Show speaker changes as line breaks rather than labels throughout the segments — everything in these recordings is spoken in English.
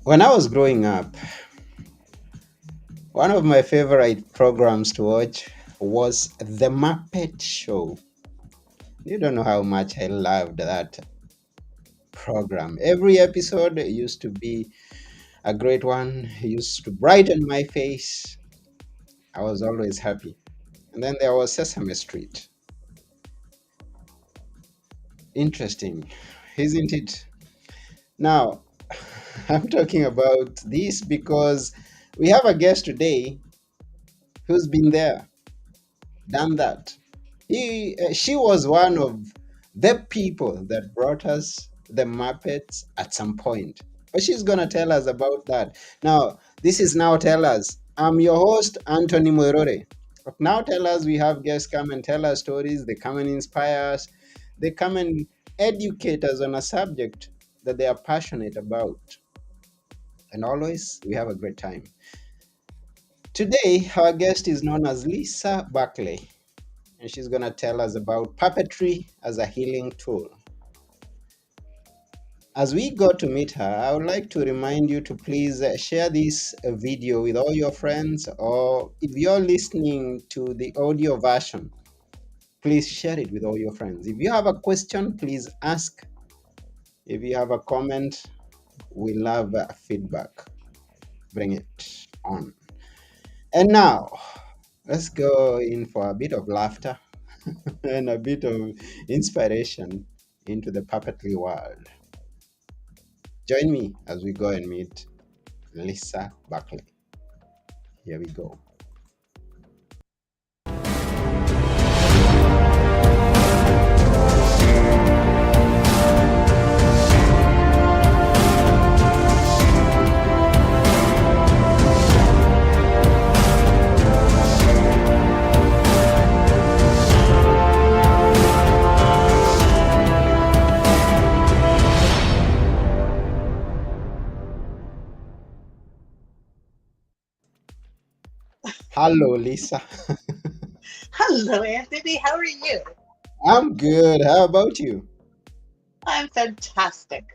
When I was growing up, one of my favorite programs to watch was The Muppet Show. You don't know how much I loved that program. Every episode used to be a great one, it used to brighten my face. I was always happy. And then there was Sesame Street. Interesting, isn't it? Now, I'm talking about this because we have a guest today who's been there, done that. She was one of the people that brought us the Muppets at some point. But she's gonna tell us about that. Now, this is Now Tell Us. I'm your host, Anthony Morore. Now Tell Us, we have guests come and tell us stories. They come and inspire us. They come and educate us on a subject that they are passionate about. And always, we have a great time. Today, our guest is known as Lisa Buckley, and she's going to tell us about puppetry as a healing tool. As we go to meet her, I would like to remind you to please share this video with all your friends, or if you're listening to the audio version, please share it with all your friends. If you have a question, please ask. If you have a comment, we love feedback. Bring it on. And now, let's go in for a bit of laughter and a bit of inspiration into the puppetry world. Join me as we go and meet Lisa Buckley. Here we go. Hello, Lisa.
Hello, Anthony. How are you?
I'm good. How about you?
I'm fantastic.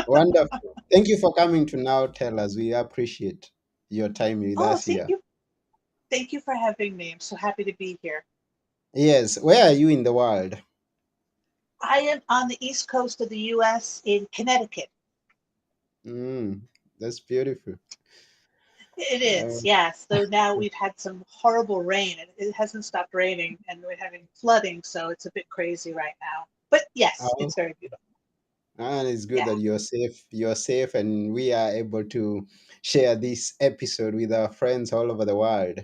Wonderful. Thank you for coming to Now Tell Us. We appreciate your time with
Oh,
us
thank
here.
you. Thank you for having me. I'm so happy to be here.
Yes, where are you in the world?
I am on the east coast of the US in Connecticut.
Mm, that's beautiful.
It
Uh,
is, yes. Though now we've had some horrible rain. It hasn't stopped raining and we're having flooding, so it's a bit crazy right now. But yes,
oh,
it's very beautiful.
and it's good
Yeah.
that you're safe. You're safe, and we are able to share this episode with our friends all over the world.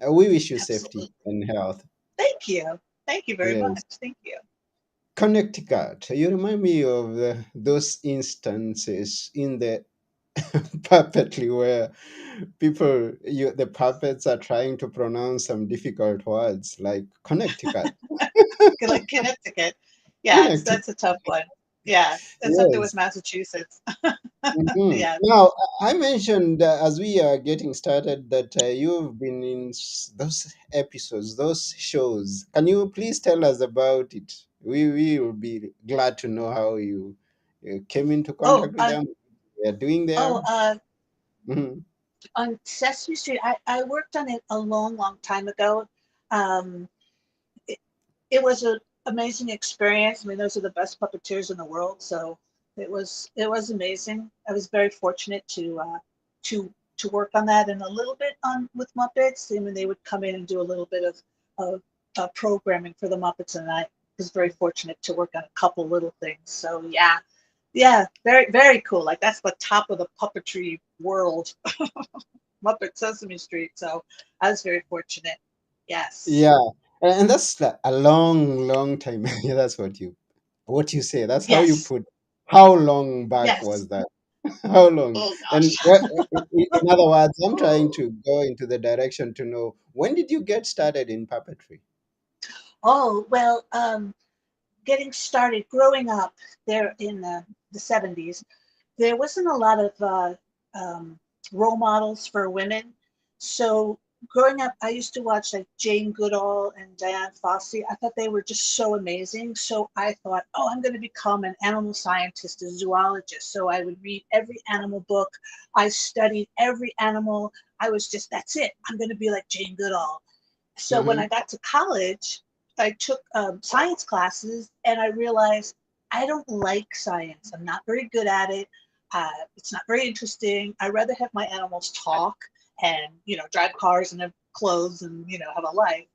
We wish you safety
Absolutely.
and health.
Thank you. Thank you very
Yes.
much. Thank you.
Connecticut. You remind me of those instances in the puppetry where the puppets are trying to pronounce some difficult words like Connecticut.
Like Connecticut. Yes,
Connecticut.
that's a tough one. Yeah. It's up there with
Yes.
Massachusetts.
Mhm.
Yes.
Now, I mentioned as we are getting started that you've been in those episodes, those shows. Can you please tell us about it? We will be glad to know how you came into
Oh,
contact with them. They are doing
oh,
there. Mhm.
on Sesame Street, I worked on it a long, long time ago. Um, it, it was an amazing experience. I mean, those are the best puppeteers in the world, so it was amazing. I was very fortunate to to work on that and a little bit on with Muppets. I mean, they would come in and do a little bit of programming for the Muppets, and I was very fortunate to work on a couple little things. So yeah, yeah, very very cool. Like that's the top of the puppetry world. Muppet Sesame Street. So I was very fortunate. Yes.
Yeah, and that's like a long, long time. Yeah, that's what you say. That's how you
Yes.
put. How long back
Yes.
was that? How long?
Oh
And
gosh.
in other words, I'm trying to go into the direction to know when did you get started in puppetry?
Oh, well, getting started growing up there in the 70s, there wasn't a lot of um, role models for women. So growing up, I used to watch like Jane Goodall and Diane Fossey. I thought they were just so amazing. So I thought, oh, I'm going to become an animal scientist, a zoologist. So I would read every animal book. I studied every animal. I was just, that's it. I'm going to be like Jane Goodall. So when I
Mm-hmm.
got to college, I took science classes and I realized I don't like science. I'm not very good at it. It's not very interesting. I'd rather have my animals talk and drive cars and have clothes and have a life.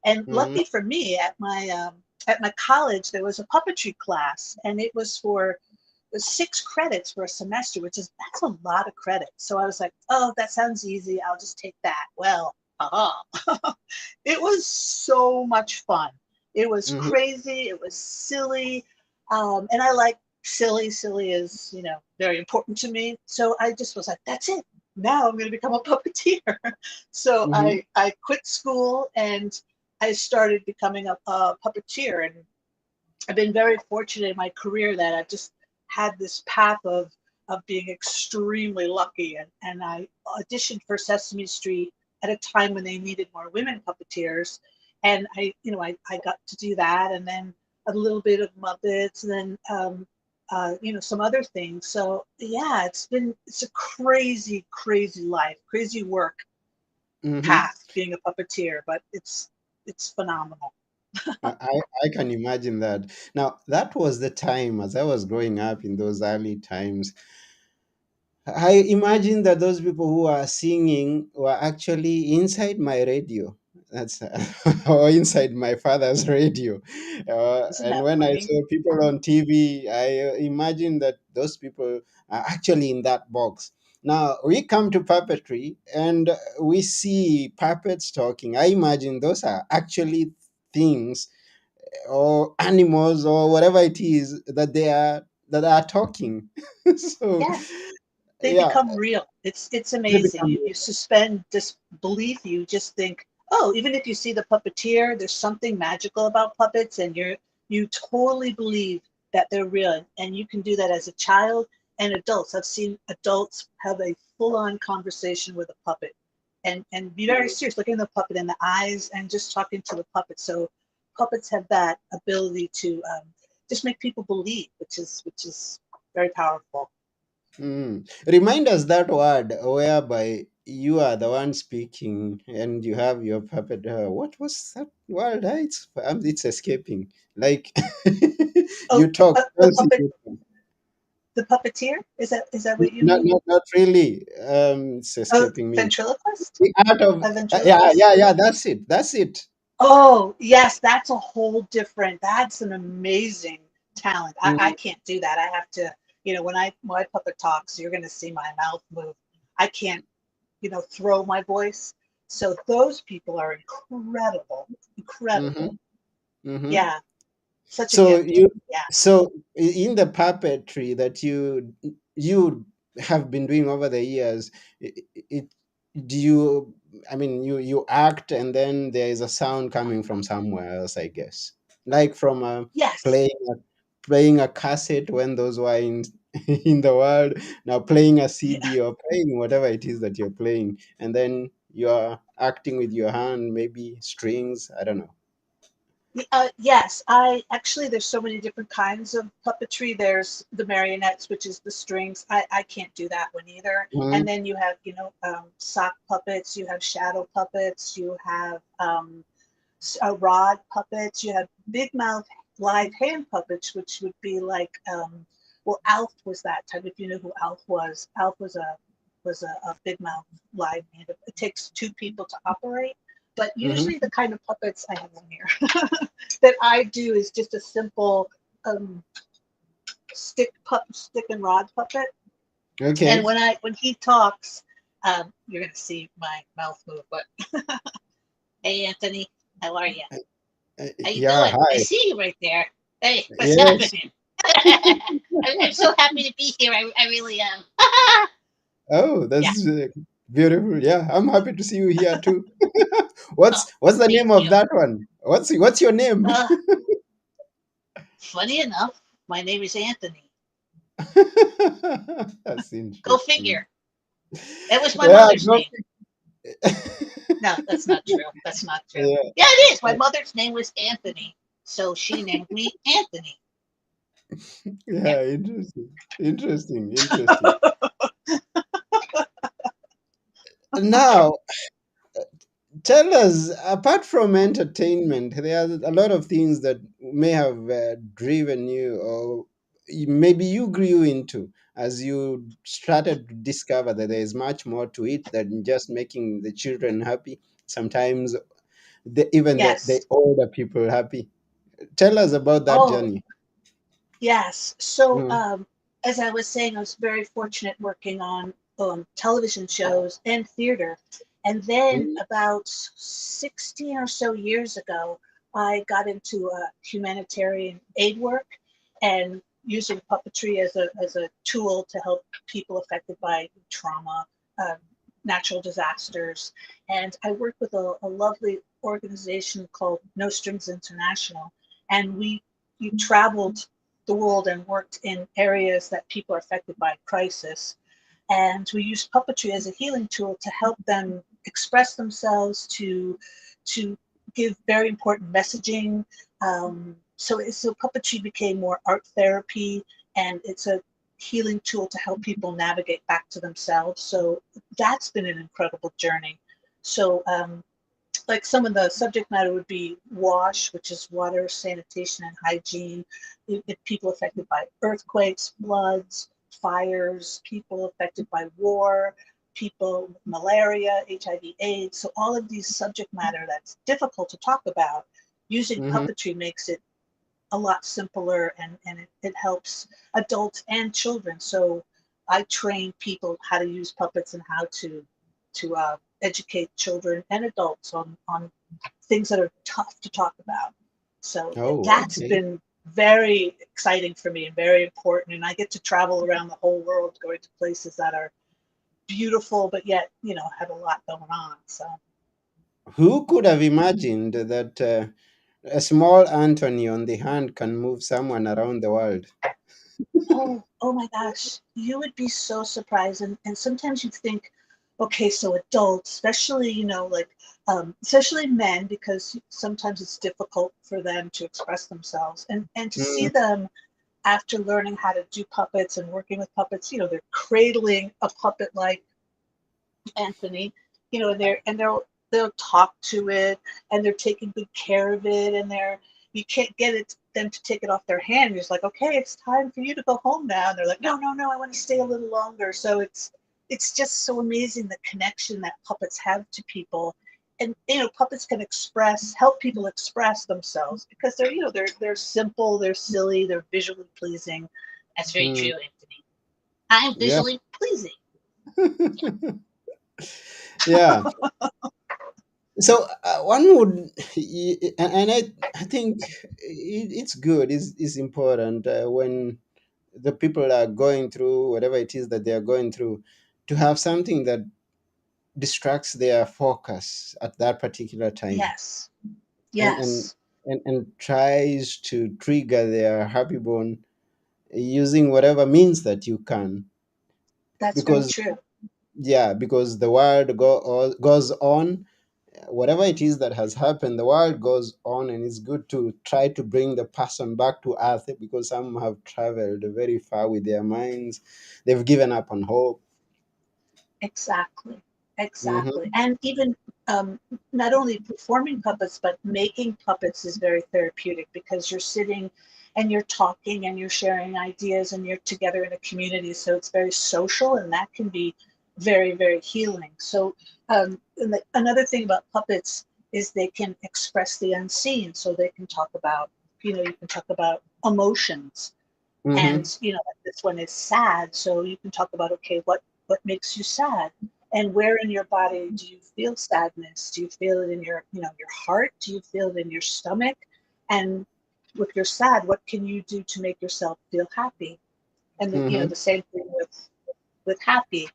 And
Mm-hmm.
lucky for me, at my college there was a puppetry class, and it was for it was 6 credits for a semester, which is that's a lot of credits. So I was like, oh, that sounds easy. I'll just take that. Well, it was so much fun. It was
Mm-hmm.
crazy. It was silly. And I like silly. Silly is, very important to me. So I just was like, that's it. Now I'm going to become a puppeteer. So
Mm-hmm.
I quit school and I started becoming a puppeteer. And I've been very fortunate in my career that I've just had this path of being extremely lucky. And I auditioned for Sesame Street at a time when they needed more women puppeteers. And I got to do that, and then a little bit of Muppets, and then some other things. So yeah, it's a crazy, crazy life, crazy work
Mm-hmm.
path being a puppeteer, but it's phenomenal.
I can imagine that. Now, that was the time as I was growing up in those early times. I imagine that those people who are singing were actually inside my radio. That's or inside my father's radio.
Isn't
And
that
when I
funny?
saw people on TV, I imagine that those people are actually in that box. Now we come to puppetry and we see puppets talking. I imagine those are actually things or animals or whatever it is that are talking. So
Yes. They
yeah,
become real. It's
they
amazing.
become.
You suspend disbelief. You just think, oh, even if you see the puppeteer, there's something magical about puppets, and you totally believe that they're real. And you can do that as a child and adults. I've seen adults have a full-on conversation with a puppet, and be very serious, looking the puppet in the eyes and just talking to the puppet. So puppets have that ability to just make people believe, which is very powerful.
Remind us that word whereby you are the one speaking and you have your puppet. What was that word? It's escaping. Like
Oh,
you talk.
the puppet, the puppeteer. Is that what you mean?
Not really. It's
Oh,
escaping me.
ventriloquist.
The art of
A
yeah,
ventriloquist.
yeah, yeah. That's it. That's it.
Oh, yes, that's a whole different. That's an amazing talent. I
Mm,
can't do that. I have to. When my puppet talks, you're going to see my mouth move. I can't, throw my voice. So those people are incredible,
mm-hmm,
incredible.
mm-hmm.
Yeah, such a
So
gift.
you
Yeah.
in the puppetry that you have been doing over the years, it do you I mean you act and then there is a sound coming from somewhere else, I guess. Like from
Yes.
playing a, playing a cassette when those were in in the world, now playing a CD or playing whatever it is that you're playing, and then you're acting with your hand, maybe strings, I don't know.
Yes, I actually there's so many different kinds of puppetry. There's the marionettes, which is the strings. I can't do that one either. And
Mhm,
then you have sock puppets. You have shadow puppets. You have rod puppets. You have big mouth live hand puppets, which would be like well, Alf was that type. If you know who Alf was, Alf was a big mouth live hand. It takes 2 people to operate. But
mhm.
usually the kind of puppets I have on here that I do is just a simple um, stick and rod puppet. And
Okay.
when he talks, you're gonna see my mouth move. But hey, Anthony, how are you? How you
Yeah,
doing? I
hi.
see you right there. Hey, what's
Yes.
happening? I'm so happy to be here. I really am.
Oh,
Yeah.
that's beautiful. Yeah, I'm happy to see you here too.
Oh,
What's the
thank
name of
you.
that one? What's your name?
Uh, Funny enough, my name is Anthony.
That's
Go
interesting.
figure. That was my
Yeah,
mother's name. No, that's not true. That's not true.
Yeah.
Yeah, it is. My mother's name was Anthony, so she named me Anthony. Yeah.
Yeah, interesting. Interesting. Interesting. Now, tell us, apart from entertainment, there are a lot of things that may have driven you, or maybe you grew into as you started to discover that there is much more to it than just making the children happy. Sometimes even the
Yes.
older people happy. Tell us about that
Oh,
journey.
yes. So,
Mm.
as I was saying, I was very fortunate working on television shows and theater. And then
Mm.
about 16 or so years ago, I got into humanitarian aid work and using puppetry as a tool to help people affected by trauma, um, natural disasters. And I work with a lovely organization called No Strings International. And we traveled the world and worked in areas that people are affected by crisis. And we used puppetry as a healing tool to help them express themselves, to give very important messaging. So puppetry became more art therapy, and it's a healing tool to help people navigate back to themselves. So that's been an incredible journey. So like some of the subject matter would be WASH, which is water, sanitation, and hygiene. People affected by earthquakes, floods, fires, people affected by war, people with malaria, HIV, AIDS. So all of these subject matter that's difficult to talk about, using
Mm-hmm.
puppetry makes it a lot simpler, and it helps adults and children. So I train people how to use puppets and how to educate children and adults on things that are tough to talk about. So
Oh,
that's
okay.
been very exciting for me and very important. And I get to travel around the whole world, going to places that are beautiful, but yet, have a lot going on. So,
Who could have imagined that a small Anthony on the hand can move someone around the world?
oh my gosh, you would be so surprised. And sometimes you think, okay, so adults, especially, especially men, because sometimes it's difficult for them to express themselves, and to see
Mm.
them after learning how to do puppets and working with puppets, they're cradling a puppet like Anthony, they'll talk to it, and they're taking good care of it, and you can't get them to take it off their hand. You're just like, okay, it's time for you to go home now. And they're like, no, no, no, I want to stay a little longer. So it's just so amazing the connection that puppets have to people. And puppets can help people express themselves because they're simple, they're silly, they're visually pleasing. That's very
Mm.
true, Anthony. I'm
Yeah.
visually pleasing.
Yeah. So one would, and I think it's good, it's important when the people are going through whatever it is that they are going through to have something that distracts their focus at that particular time,
Yes.
and and
Yes,
and tries to trigger their happy bone using whatever means that you can,
that's very
because
true.
yeah, because the world goes on. Whatever it is that has happened, the world goes on, and it's good to try to bring the person back to earth, because some have traveled very far with their minds. They've given up on hope.
Exactly. Exactly.
Hmm.
And even not only performing puppets, but making puppets is very therapeutic because you're sitting and you're talking and you're sharing ideas and you're together in a community. So it's very social, and that can be very, very healing. So, another thing about puppets is they can express the unseen. So they can talk about, you can talk about emotions.
Hmm.
And like this one is sad, so you can talk about, okay, what makes you sad, and where in your body do you feel sadness? Do you feel it in your heart? Do you feel it in your stomach? And if you're sad, what can you do to make yourself feel happy? And
Hmm.
the same thing with happy.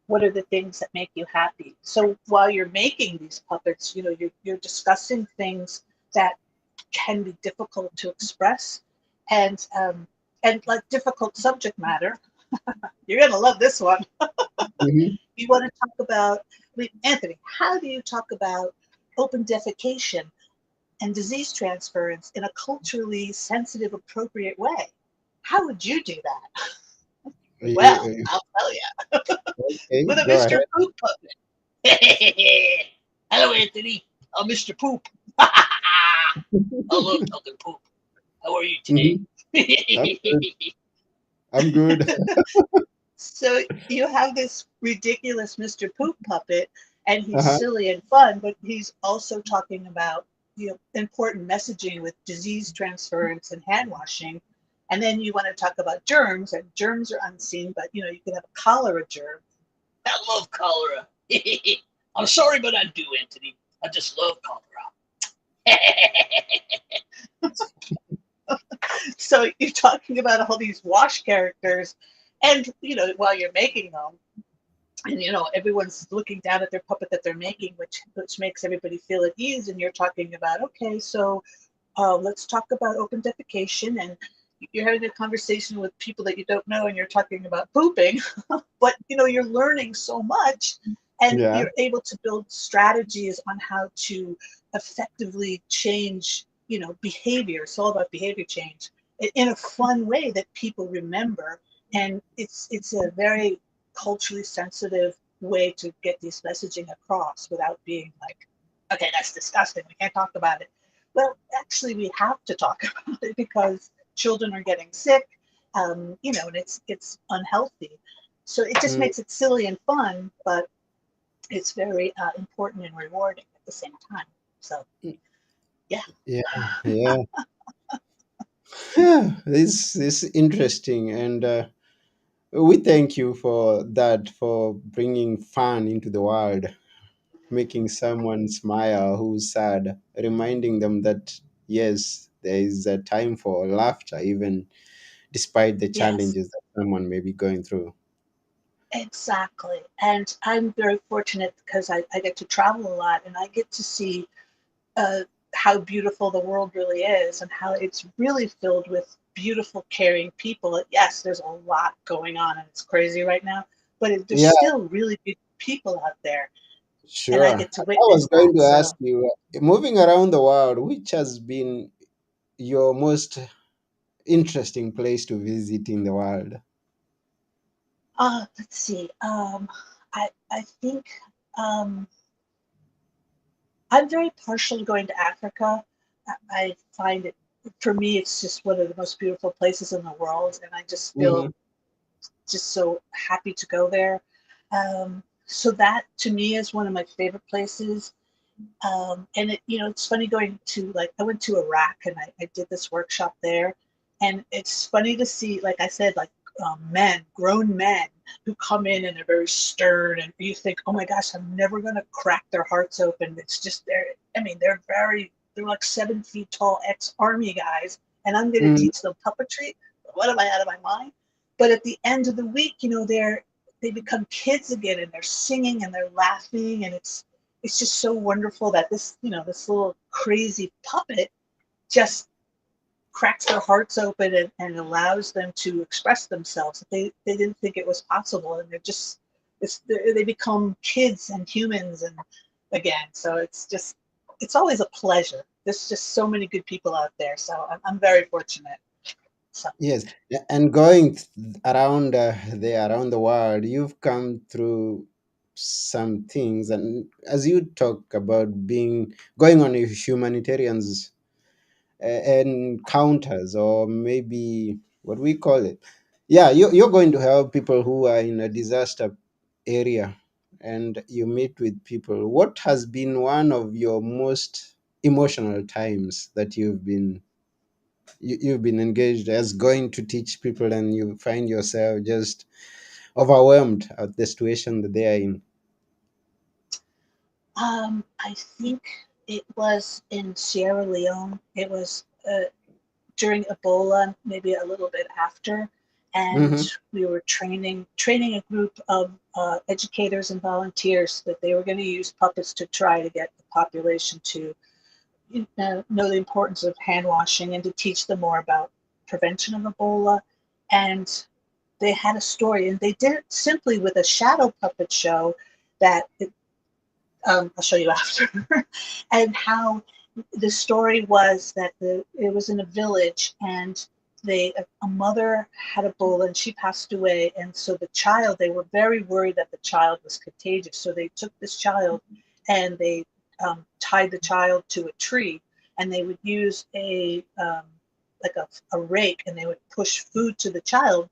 What are the things that make you happy? So while you're making these puppets, you're discussing things that can be difficult to express, and like difficult subject matter. You're gonna love this one.
Hmm.
You want to talk about, I mean, Anthony, how do you talk about open defecation and disease transference in a culturally sensitive, appropriate way? How would you do that? Well,
You-
I'll tell you.
okay,
With a
go
Mr.
ahead.
Poop puppet. Hello, Anthony. I'm Mr. Poop. I love talking poop. How are you today?
Mhm. I'm good. I'm good.
So you have this ridiculous Mr. Poop puppet, and he's
Uh-huh.
silly and fun, but he's also talking about important messaging with disease transference and hand washing. And then you want to talk about germs, and germs are unseen, but you can have a cholera germ. I love cholera. I'm sorry, but I do, Anthony. I just love cholera. So you're talking about all these wash characters, and while you're making them, and everyone's looking down at their puppet that they're making, which makes everybody feel at ease. And you're talking about, okay, so let's talk about open defecation, and you're having a conversation with people that you don't know, and you're talking about pooping, but you're learning so much, and
Yeah.
you're able to build strategies on how to effectively change behavior. It's all about behavior change in a fun way that people remember, and it's a very culturally sensitive way to get this messaging across without being like, okay, that's disgusting, we can't talk about it. Well, actually, we have to talk about it because children are getting sick, and it's unhealthy. So it just
Mm,
makes it silly and fun, but it's very important and rewarding at the same time. So yeah.
yeah, yeah. Yeah, this is interesting, and we thank you for that, for bringing fun into the world, making someone smile who's sad, reminding them that yes, there is a time for laughter, even despite the
Yes,
challenges that someone may be going through.
exactly. And I'm very fortunate because I get to travel a lot, and I get to see uh, how beautiful the world really is, and how it's really filled with beautiful, caring people. Yes, there's a lot going on, and it's crazy right now, but there's
Yeah,
still really good people out there, and
sure.
I
I
get to
was
witness
going
that.
to ask
So,
you, moving around the world, which has been your most interesting place to visit in the world?
let's see. I think um, I'm very partial to going to Africa. I find it, for me, it's just one of the most beautiful places in the world, and I just
Hmm.
feel just so happy to go there. So that to me is one of my favorite places. And it's funny going to, like, I went to Iraq, and I did this workshop there, and it's funny to see, like I said, like grown men who come in and they're very stern, and you think, oh my gosh, I'm never gonna crack their hearts open. It's just I mean, they're like 7 feet tall ex-army guys, and I'm gonna
Hmm.
teach them puppetry. What am I, out of my mind? But at the end of the week, they become kids again, and they're singing and they're laughing, and it's just so wonderful that this little crazy puppet just cracks their hearts open, and allows them to express themselves. They didn't think it was possible, and they become kids and humans and again. So it's always a pleasure. There's just so many good people out there, so I'm very fortunate. So
Yes, and going around there, around the world, you've come through some things, and as you talk about being going on a humanitarians encounters, or maybe what we call it, yeah, you're going to help people who are in a disaster area, and you meet with people. What has been one of your most emotional times that you've been engaged as going to teach people, and you find yourself just overwhelmed at the situation that they are in?
I think it was in Sierra Leone. It was during Ebola, maybe a little bit after, and
Hmm.
we were training a group of educators and volunteers that they were going to use puppets to try to get the population to know the importance of hand washing, and to teach them more about prevention of Ebola. And they had a story, and they did it simply with a shadow puppet show that I'll show you after, and how the story was that it was in a village, and a mother had a bull and she passed away, and so the child, they were very worried that the child was contagious, so they took this child and they tied the child to a tree, and they would use like a rake, and they would push food to the child,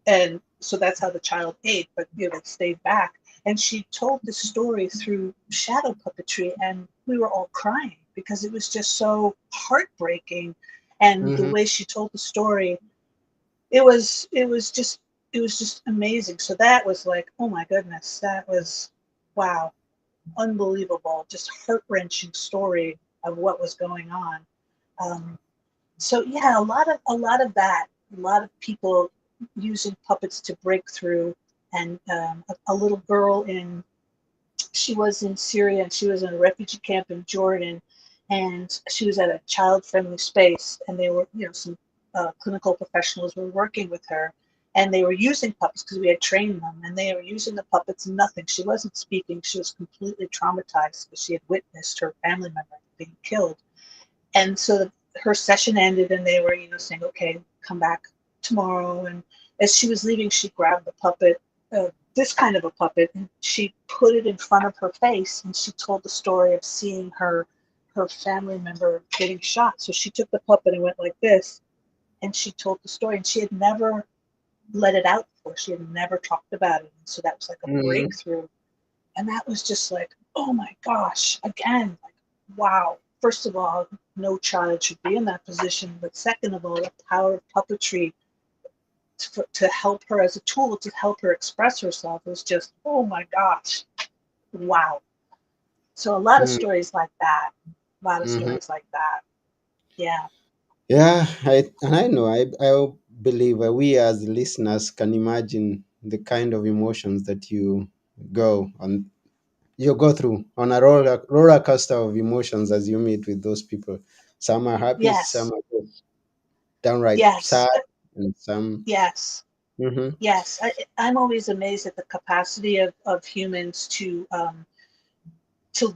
and so that's how the child ate, but they stayed back. And she told the story through shadow puppetry, and we were all crying because it was just so heartbreaking. And the
Mm-hmm.
way she told the story, it was just amazing. So that was like, oh my goodness, that was, wow, unbelievable, just heart-wrenching story of what was going on. um, so yeah, a lot of that, a lot of people using puppets to break through. And a little girl she was in Syria, and she was in a refugee camp in Jordan, and she was at a child-friendly space, and they were, some clinical professionals were working with her, and they were using puppets because we had trained them, and they were using the puppets. Nothing. She wasn't speaking. She was completely traumatized because she had witnessed her family member being killed. And so her session ended, and they were, saying, okay, come back tomorrow. And as she was leaving, she grabbed the puppet, this kind of a puppet, and she put it in front of her face, and she told the story of seeing her family member getting shot. So she took the puppet and went like this, and she told the story, and she had never let it out before. She had never talked about it. And so that was like a
Mm-hmm.
breakthrough. And that was just like, oh my gosh, again, like, wow. First of all, no child should be in that position. But second of all, the power of puppetry to help her as a tool to help her express herself was just, oh my gosh, wow. So a lot of stories like that. A lot of
Mm-hmm.
stories like that. Yeah.
Yeah, I know. I believe we as listeners can imagine the kind of emotions that go on you go through on a roller coaster of emotions as you meet with those people. Some are happy, some
Yes.
are just downright
Yes.
sad, and some.
Yes.
Hmm.
Yes. I'm always amazed at the capacity of humans to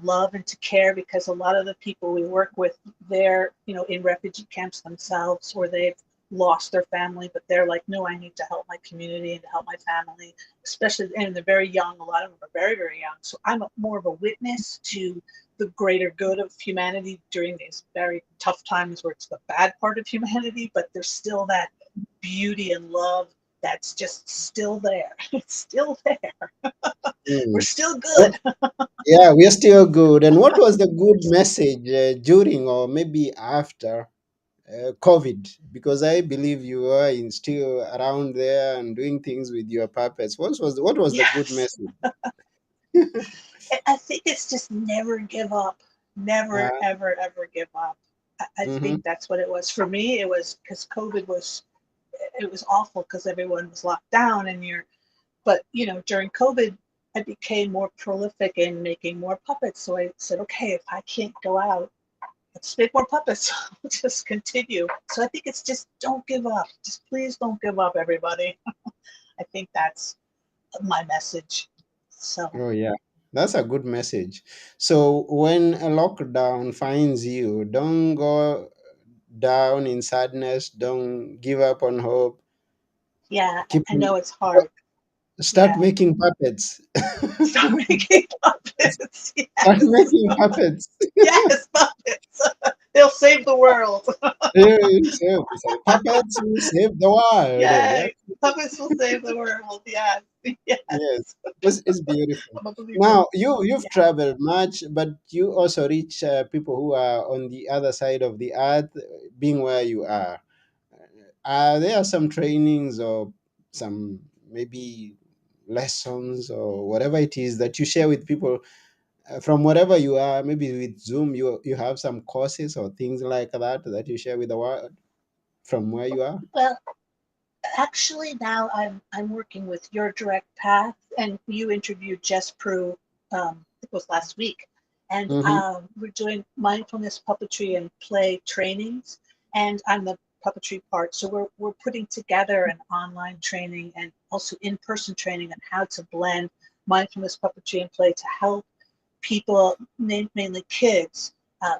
love and to care, because a lot of the people we work with, they're, in refugee camps themselves, or they've lost their family, but they're like, no, I need to help my community and to help my family, especially, and they're very young. A lot of them are very, very young. So I'm more of a witness to the greater good of humanity during these very tough times where it's the bad part of humanity, but there's still that beauty and love that's just still there. It's still there. We're
Mm.
still
What?
good.
Yeah, we are still good. And what was the good message during or maybe after COVID? Because I believe you were still around there and doing things with your puppets. What was the good
Yes.
message?
I think it's just never give up. Never,
Uh,
ever, ever give up. I
mm-hmm.
think that's what it was for me. It was because COVID it was awful because everyone was locked down, but during COVID, I became more prolific in making more puppets. So I said, okay, if I can't go out, let's make more puppets. I'll just continue. So I think it's just don't give up. Just please don't give up, everybody. I think that's my message. So
Oh, yeah. That's a good message. So when a lockdown finds you, don't go down in sadness, don't give up on hope.
yeah,
Keep
I know it's hard.
start
Yeah.
making puppets.
Start making puppets.
Start
Yes.
making puppets.
Yes, puppets. They'll save the world.
So puppets will save the world. Yeah.
Yay. Puppets will save the world. Yes.
Yes.
Yes.
It's beautiful.
I'm a believer.
Now you've
Yeah.
traveled much, but you also reach people who are on the other side of the earth, being where you are. There are some trainings or some maybe lessons or whatever it is that you share with people from wherever you are. Maybe with Zoom, you have some courses or things like that you share with the world from where you are.
Well, actually, now I'm working with Your Direct Path, and you interviewed Jess Prue. It was last week, and
Mm-hmm.
we're doing mindfulness puppetry and play trainings. And I'm the puppetry part. So we're putting together an online training and also in-person training on how to blend mindfulness, puppetry, and play to help people, mainly kids,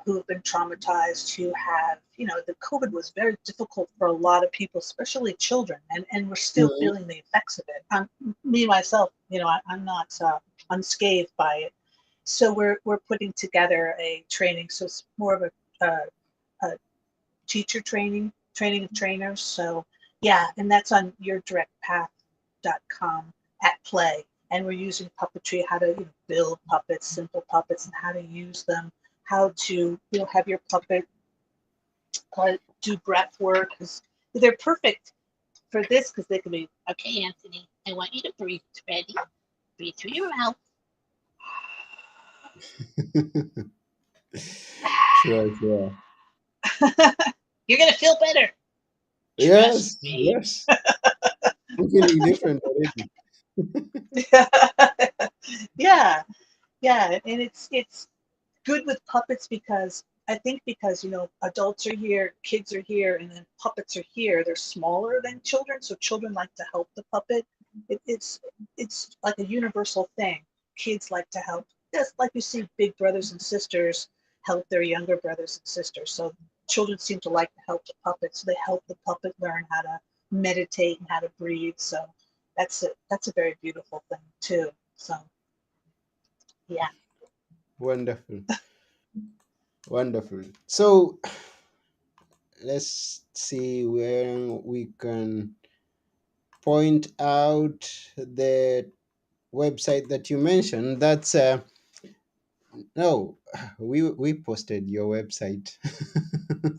who have been traumatized, who have, the COVID was very difficult for a lot of people, especially children, and we're still
Mhm.
feeling the effects of it. Me, myself, I'm not unscathed by it. So we're putting together a training. So it's more of a teacher training of trainers. So yeah, and that's on yourdirectpath.com at play. And we're using puppetry, how to build puppets, simple puppets, and how to use them, how to have your puppet do breath work. 'Cause they're perfect for this because they can be, okay, Anthony, I want you to breathe. Ready? Breathe through your mouth.
Sure, sure.
You're gonna feel better. Trust
Yes,
me.
yes. I'm feeling different already.
Yeah, yeah, and it's good with puppets because I think because adults are here, kids are here, and then puppets are here. They're smaller than children, so children like to help the puppet. It's like a universal thing. Kids like to help, just like you see big brothers and sisters help their younger brothers and sisters. So children seem to like to help the puppet, so they help the puppet learn how to meditate and how to breathe. So that's a very beautiful thing too. So yeah.
Wonderful, wonderful. So let's see where we can point out the website that you mentioned. That's no, we posted your website.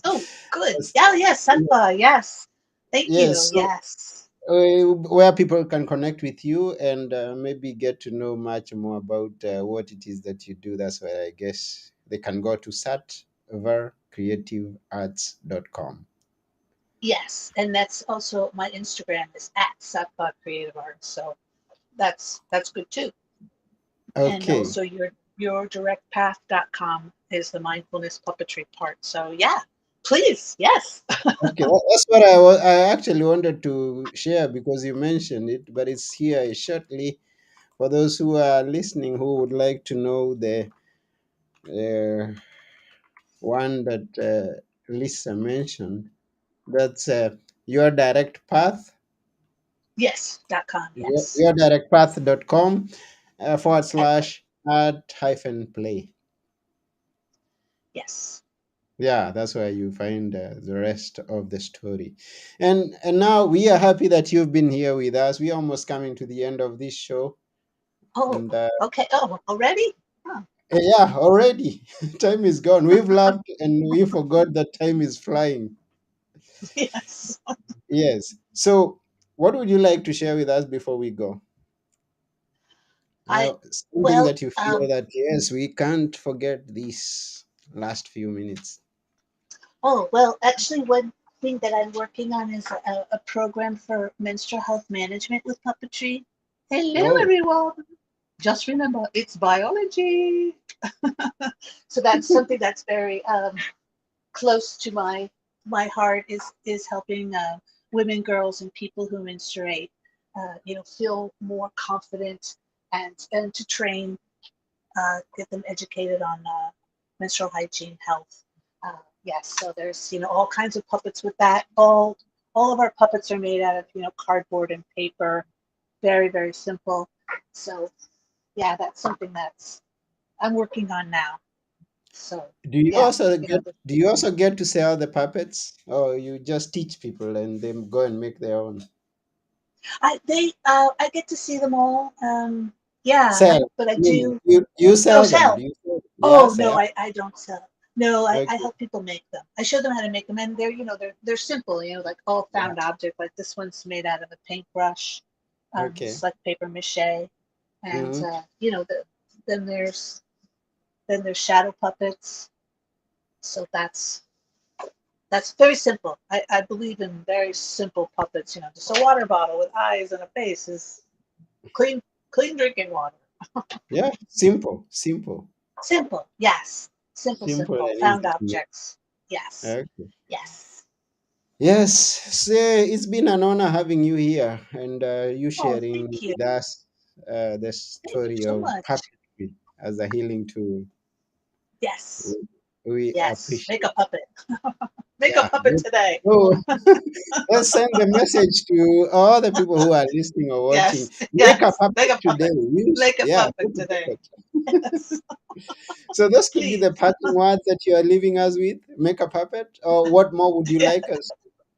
Oh, good.
Yes.
Yeah, yes, Senpa, yes. Thank you.
Yes. So
Yes.
where people can connect with you and maybe get to know much more about what it is that you do. That's why I guess they can go to satvarcreativearts.com.
Yes. And that's also my Instagram is at Senpa Creative Arts. So that's good too. And
Okay.
also yourdirectpath.com is the mindfulness puppetry part. So yeah, please, yes.
Okay. That's what I actually wanted to share because you mentioned it, but it's here shortly for those who are listening who would like to know the uh, one that Lisa mentioned. That's your direct path.
Yes.com. Yes.
Yourdirectpath.com forward
At play.
slash add hyphen play.
Yes.
Yeah, that's where you find the rest of the story. And now we are happy that you've been here with us. We're almost coming to the end of this show.
Oh,
And
okay. Oh, already? Huh.
yeah, already time is gone. We've laughed and we forgot that time is flying.
Yes.
Yes. So, what would you like to share with us before we go?
I
Something
well,
that you feel that yes, we can't forget these last few minutes.
oh, well, actually, one thing that I'm working on is a program for menstrual health management with puppetry. Hello,
Oh,
everyone. Just remember, it's biology. So that's something that's very close to my heart is helping women, girls, and people who menstruate, feel more confident and to train, get them educated on menstrual hygiene health. Yes, so there's all kinds of puppets with that. All of our puppets are made out of cardboard and paper, very very simple. So yeah, that's something that's I'm working on now. So yeah,
do you also get to sell the puppets, or you just teach people and they go and make their own?
I get to see them all. Yeah,
Sell.
but I
I mean,
do.
you
Oh,
sell them? Do
sell.
you sell? Yeah,
Oh no,
sell.
I don't sell. No, I
Okay.
help people make them. I show them how to make them, and they're simple. Like all
Yeah.
found object. Like this one's made out of a paintbrush.
Okay.
It's like paper mache, and
Mm-hmm.
then there's shadow puppets. So that's very simple. I believe in very simple puppets. Just a water bottle with eyes and a face is clean clean drinking water.
Yeah. Simple. Simple.
Simple, yes. Simple,
Simple
simple.
and
Found
easy to make.
objects. Yes.
Okay.
Yes.
Yes, so it's been an honor having you here and you
Oh,
sharing
thank you.
with us the
Thank you
story
so
of
much.
puppetry as a healing tool.
Yes.
We
Yes. Make
appreciate.
a puppet. Make a
Yeah,
puppet
good.
today.
So let's send the message to all the people who are listening or watching.
Yes.
Make a
Yes. Make
puppet
a
today.
puppet.
Use,
Make a
yeah,
puppet
make a
today.
puppet.
Yes.
So those could be the
Please.
parting words that you are leaving us with. Make a puppet, or what more would you
Yeah.
like us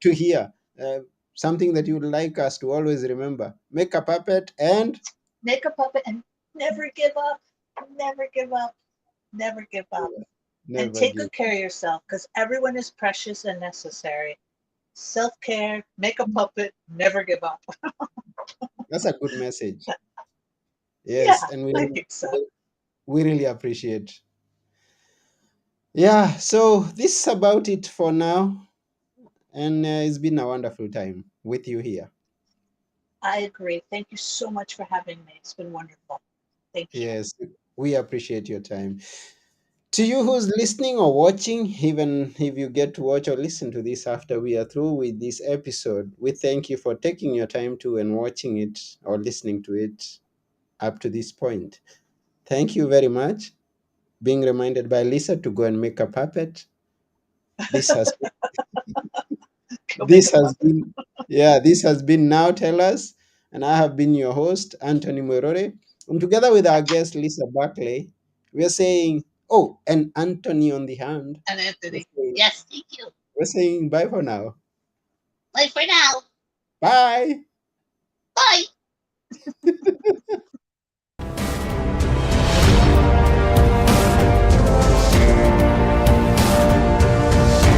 to hear? Something that you would like us to always remember. Make a puppet and
Make a puppet and never give up. Never give up. Never give up. And
never
take
give.
good care of yourself because everyone is precious and necessary. Self care, make a puppet, never give up.
That's a good message. Yes,
Yeah,
and
I think so.
we really appreciate. Yeah, so this is about it for now, and it's been a wonderful time with you here.
I agree. Thank you so much for having me. It's been wonderful. Thank you.
Yes, we appreciate your time. To you who's listening or watching, even if you get to watch or listen to this after we are through with this episode, we thank you for taking your time to and watching it or listening to it up to this point. Thank you very much. Being reminded by Lisa to go and make a puppet. This has
Go make a puppet.
this has been Now Tell Us, and I have been your host, Anthony Morore. And together with our guest Lisa Buckley, we are saying, oh, and Anthony on the hand.
And
We're
Anthony.
saying,
Yes, thank you.
we're saying bye for now.
Bye for now.
Bye.
Bye.